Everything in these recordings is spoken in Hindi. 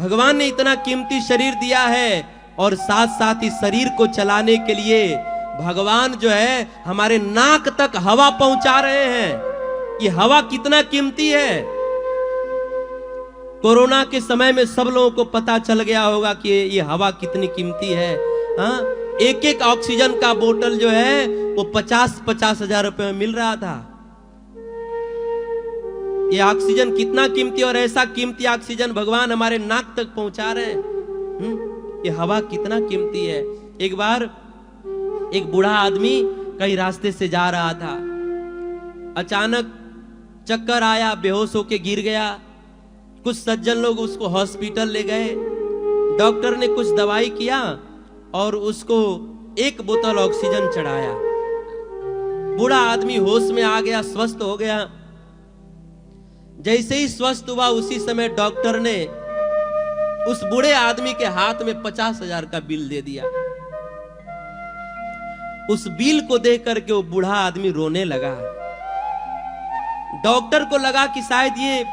भगवान ने इतना कीमती शरीर दिया है और साथ साथ इस शरीर को चलाने के लिए भगवान जो है हमारे नाक तक हवा पहुंचा रहे हैं। ये हवा कितना कीमती है। कोरोना के समय में सब लोगों को पता चल गया होगा कि ये हवा कितनी कीमती है। हाँ, एक एक ऑक्सीजन का बोतल जो है वो 50-50 हजार रुपए में मिल रहा था। ये ऑक्सीजन कितना कीमती, और ऐसा कीमती ऑक्सीजन भगवान हमारे नाक तक पहुंचा रहे हैं। ये हवा कितना कीमती है। एक बार एक बूढ़ा आदमी कहीं रास्ते से जा रहा था, अचानक चक्कर आया, बेहोश होके गिर गया। कुछ सज्जन लोग उसको हॉस्पिटल ले गए। डॉक्टर ने कुछ दवाई किया और उसको 1 बोतल ऑक्सीजन चढ़ाया। बूढ़ा आदमी होश में आ गया, स्वस्थ हो गया। जैसे ही स्वस्थ हुआ उसी समय डॉक्टर ने उस बूढ़े आदमी के हाथ में 50 हजार का बिल दे दिया। उस बिल को देख करके वो बूढ़ा आदमी रोने लगा। डॉक्टर को लगा कि शायद ये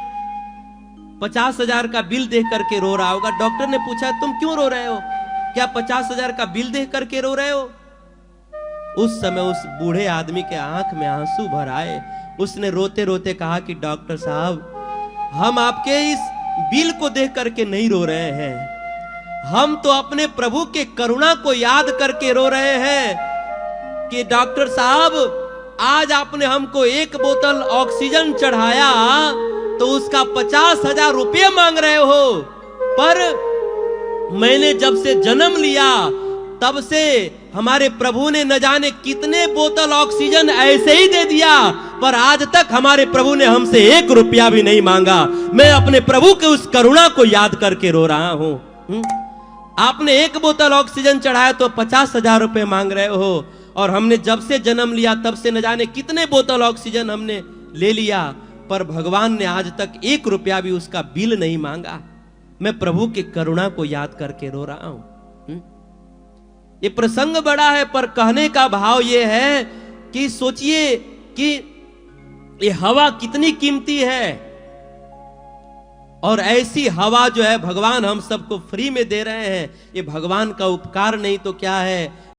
50 हजार का बिल देख करके रो रहा होगा। डॉक्टर ने पूछा, तुम क्यों रो रहे हो? क्या 50 हजार का बिल देख करके रो रहे हो? उस समय उस बूढ़े आदमी के आंख में आंसू भर आए। उसने रोते रोते कहा कि डॉक्टर साहब, हम आपके इस बिल को देख करके नहीं रो रहे हैं, हम तो अपने प्रभु के करुणा को याद करके रो रहे हैं कि डॉक्टर साहब, आज आपने हमको 1 बोतल ऑक्सीजन चढ़ाया तो उसका 50 हजार रुपये मांग रहे हो, पर मैंने जब से जन्म लिया तब से हमारे प्रभु ने न जाने कितने बोतल ऑक्सीजन ऐसे ही दे दिया, पर आज तक हमारे प्रभु ने हमसे 1 रुपया भी नहीं मांगा। मैं अपने प्रभु के उस करुणा को याद करके रो रहा हूं। आपने 1 बोतल ऑक्सीजन चढ़ाया तो 50 हजार रुपये मांग रहे हो, और हमने जब से जन्म लिया तब से न जाने कितने बोतल ऑक्सीजन हमने ले लिया, पर भगवान ने आज तक 1 रुपया भी उसका बिल नहीं मांगा। मैं प्रभु के करुणा को याद करके रो रहा हूं। ये प्रसंग बड़ा है, पर कहने का भाव ये है कि सोचिए कि ये हवा कितनी कीमती है, और ऐसी हवा जो है भगवान हम सबको फ्री में दे रहे हैं। ये भगवान का उपकार नहीं तो क्या है।